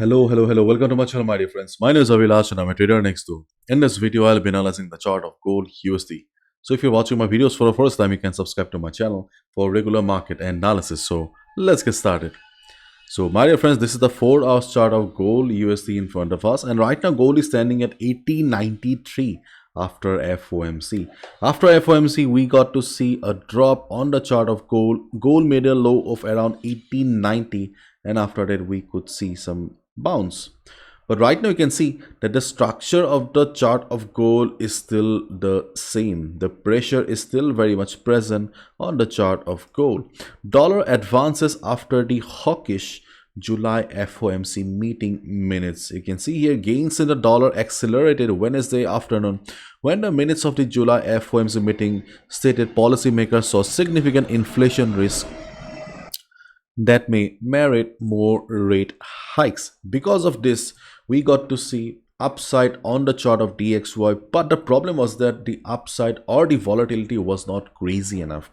Hello. Welcome to my channel, my dear friends. My name is Avilash and I'm a trader next door. In this video, I'll be analyzing the chart of gold USD. So if you're watching my videos for the first time, you can subscribe to my channel for regular market analysis. So let's get started. So my dear friends, this is the 4 hours chart of gold USD in front of us. And right now, gold is standing at 1893 after FOMC. After FOMC, we got to see a drop on the chart of gold. Gold made a low of around 1890, and after that, we could see some bounce. But right now you can see that the structure of the chart of gold is still the same. The pressure is still very much present on the chart of gold. Dollar advances after the hawkish July FOMC meeting minutes. You can see here gains in the dollar accelerated Wednesday afternoon when the minutes of the July FOMC meeting stated policymakers saw significant inflation risk that may merit more rate hikes. Because of this, we got to see upside on the chart of DXY, but the problem was that the upside or the volatility was not crazy enough.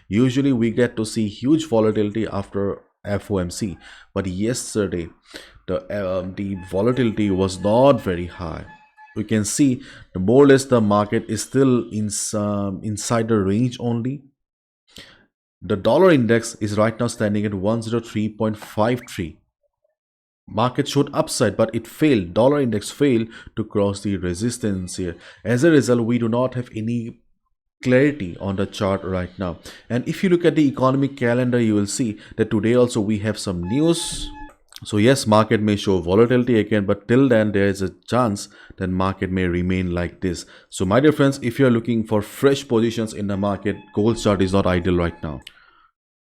Usually we get to see huge volatility after FOMC, but yesterday the volatility was not very high. We can see more or less the market is still in some inside the range only. The dollar index is right now standing at 103.53. Market showed upside, but it failed. Dollar index failed to cross the resistance here. As a result, we do not have any clarity on the chart right now. And if you look at the economic calendar, you will see that today also we have some news. So yes, market may show volatility again, but till then there is a chance that market may remain like this. So my dear friends, if you are looking for fresh positions in the market, gold chart is not ideal right now.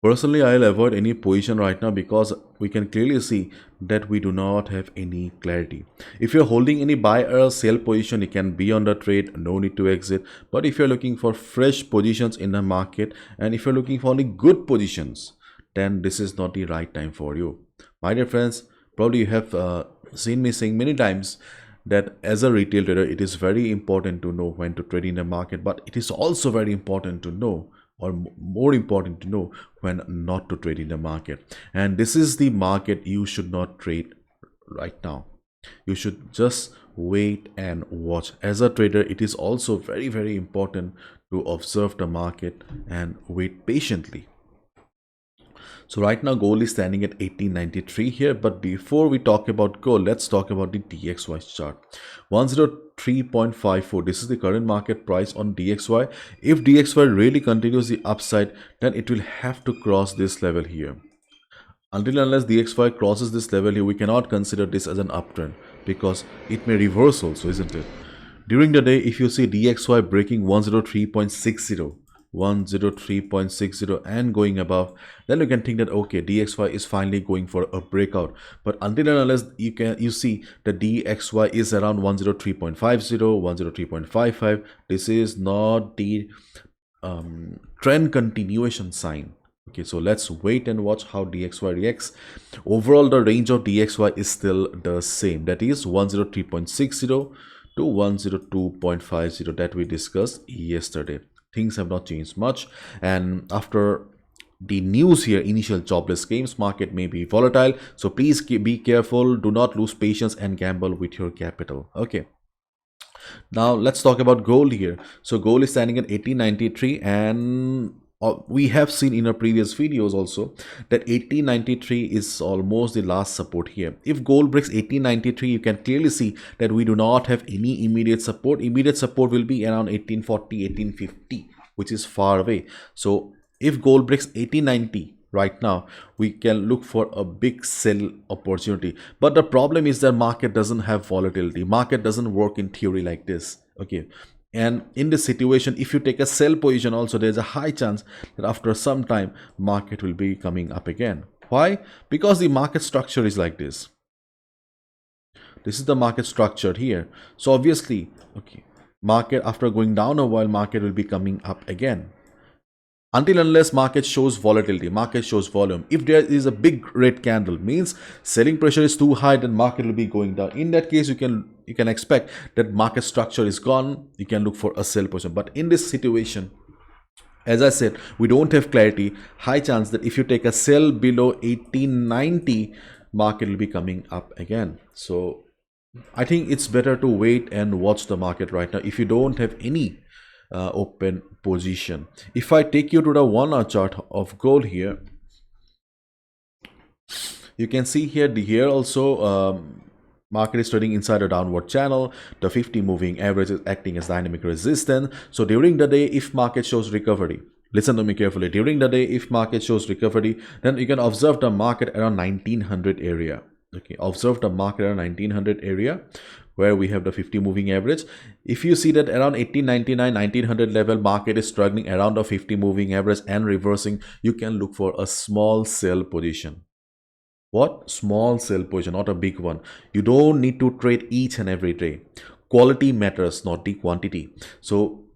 Personally, I'll avoid any position right now because we can clearly see that we do not have any clarity. If you're holding any buy or sell position, you can be on the trade, no need to exit. But if you're looking for fresh positions in the market and if you're looking for only good positions, then this is not the right time for you. My dear friends, probably you have seen me saying many times that as a retail trader, it is very important to know when to trade in the market, but it is also very important to know, or more important to know, when not to trade in the market. And this is the market you should not trade right now. You should just wait and watch. As a trader, it is also very important to observe the market and wait patiently. So right now gold is standing at 1893 here, but before we talk about gold, let's talk about the DXY chart. 103.54, this is the current market price on DXY. If DXY really continues the upside, then it will have to cross this level here. Until unless DXY crosses this level here, we cannot consider this as an uptrend because it may reverse also, isn't it? During the day, if you see DXY breaking 103.60, 103.60 and going above, then you can think that okay, DXY is finally going for a breakout. But until and unless you see that DXY is around 103.50, 103.55, this is not the trend continuation sign. Okay, so let's wait and watch how DXY reacts. Overall, the range of DXY is still the same, that is 103.60 to 102.50 that we discussed yesterday. Things have not changed much, and after the news here, initial jobless claims, market may be volatile, so please be careful, do not lose patience and gamble with your capital. Okay, now let's talk about gold here. So gold is standing at 1893, and we have seen in our previous videos also that 1893 is almost the last support here. If gold breaks 1893, you can clearly see that we do not have any immediate support. Immediate support will be around 1840, 1850, which is far away. So if gold breaks 1890 right now, we can look for a big sell opportunity. But the problem is that market doesn't have volatility. Market doesn't work in theory like this. Okay, and in this situation, if you take a sell position also, there's a high chance that after some time market will be coming up again. Why? Because the market structure is like this. This is the market structure here. So obviously, okay, market after going down a while, market will be coming up again. Until unless market shows volatility, market shows volume. If there is a big red candle, means selling pressure is too high, then market will be going down. In that case, you can expect that market structure is gone. You can look for a sell position. But in this situation, as I said, we don't have clarity. High chance that if you take a sell below 1890, market will be coming up again. So I think it's better to wait and watch the market right now if you don't have any open position. If I take you to the 1 hour chart of gold here, you can see here also market is trading inside a downward channel. The 50 moving average is acting as dynamic resistance. So during the day, if market shows recovery, listen to me carefully, during the day if market shows recovery, then you can observe the market around 1900 area. Okay, observe the market around 1900 area where we have the 50 moving average. If you see that around 1899 1900 level market is struggling around the 50 moving average and reversing, you can look for a small sell position. What? Small sell position, not a big one. You don't need to trade each and every day. Quality matters, not the quantity. So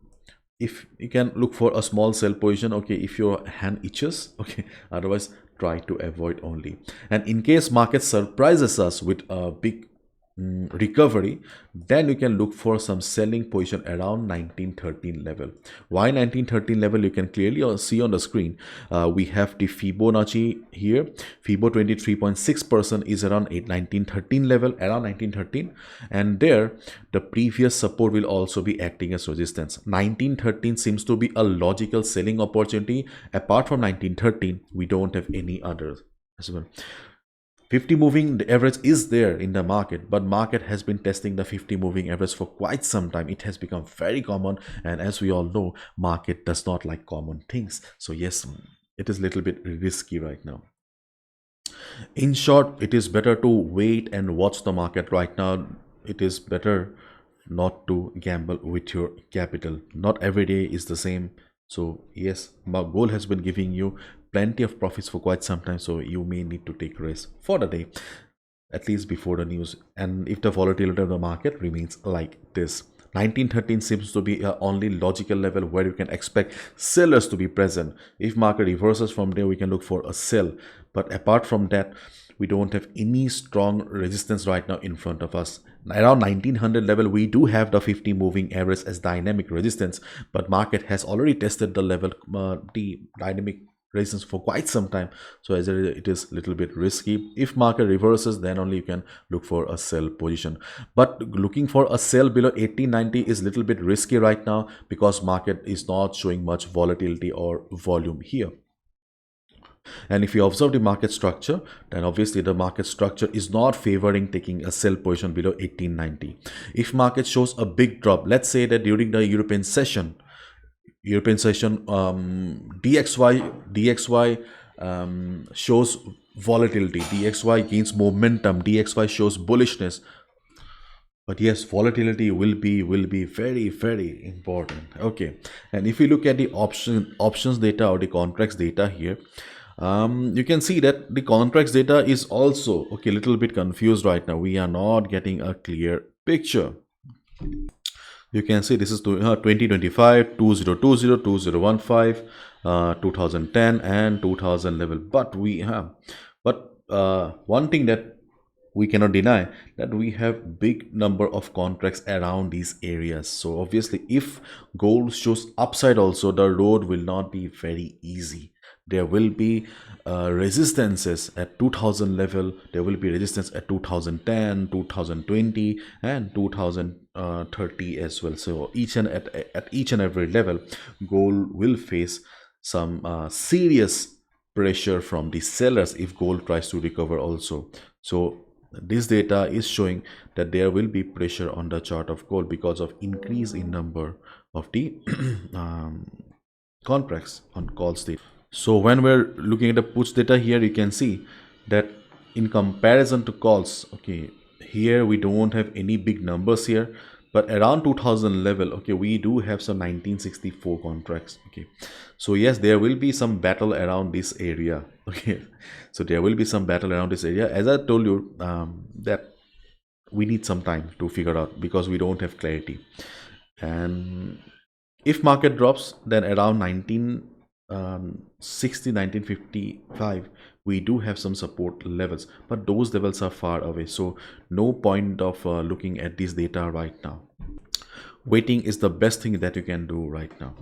if you can look for a small sell position, okay, if your hand itches, okay, otherwise try to avoid only. And in case market surprises us with a big recovery, then you can look for some selling position around 1913 level. Why 1913 level? You can clearly see on the screen. We have the Fibonacci here. Fibo 23.6% is around 1913 level, around 1913, and there the previous support will also be acting as resistance. 1913 seems to be a logical selling opportunity. Apart from 1913, we don't have any others as well. 50 moving average is there in the market, but market has been testing the 50 moving average for quite some time. It has become very common, and as we all know, market does not like common things. So yes, it is a little bit risky right now. In short, it is better to wait and watch the market right now. It is better not to gamble with your capital. Not every day is the same. So yes, my goal has been giving you plenty of profits for quite some time, so you may need to take risks for the day, at least before the news. And if the volatility of the market remains like this, 1913 seems to be a only logical level where you can expect sellers to be present. If market reverses from there, we can look for a sell, but apart from that, we don't have any strong resistance right now in front of us. Around 1900 level, we do have the 50 moving average as dynamic resistance, but market has already tested the level, the dynamic resistance for quite some time. So as it is a little bit risky. If market reverses, then only you can look for a sell position. But looking for a sell below 1890 is a little bit risky right now because market is not showing much volatility or volume here. And if you observe the market structure, then obviously the market structure is not favoring taking a sell position below 1890. If market shows a big drop, let's say that during the European session, DXY shows volatility, DXY gains momentum, DXY shows bullishness. But yes, volatility will be very, very important. Okay, and if you look at the options data or the contracts data here, you can see that the contracts data is also okay, a little bit confused right now. We are not getting a clear picture. You can see this is 2025, 2020, 2015, 2010 and 2000 level. But we have, one thing that we cannot deny, that we have big number of contracts around these areas. So obviously if gold shows upside also, the road will not be very easy. There will be resistances at 2000 level, there will be resistance at 2010, 2020 and 2030 as well. So at each and every level, gold will face some serious pressure from the sellers if gold tries to recover also. So this data is showing that there will be pressure on the chart of gold because of increase in number of the contracts on calls data. So when we're looking at the puts data here, you can see that in comparison to calls, okay, here we don't have any big numbers here, but around 2000 level, okay, we do have some 1964 contracts. Okay, so yes, there will be some battle around this area. Okay, so there will be some battle around this area. As I told you, that we need some time to figure out because we don't have clarity. And if market drops, then around 1955 we do have some support levels, but those levels are far away, so no point of looking at this data right now. Waiting is the best thing that you can do right now.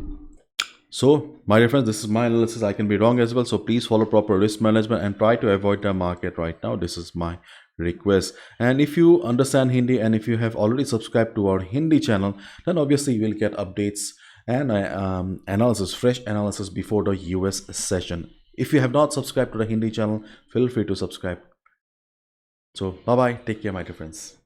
So my dear friends, this is my analysis. I can be wrong as well, so please follow proper risk management and try to avoid the market right now. This is my request. And if you understand Hindi and if you have already subscribed to our Hindi channel, then obviously you will get updates and analysis, fresh analysis before the US session. If you have not subscribed to the Hindi channel, feel free to subscribe. So bye bye, take care my dear friends.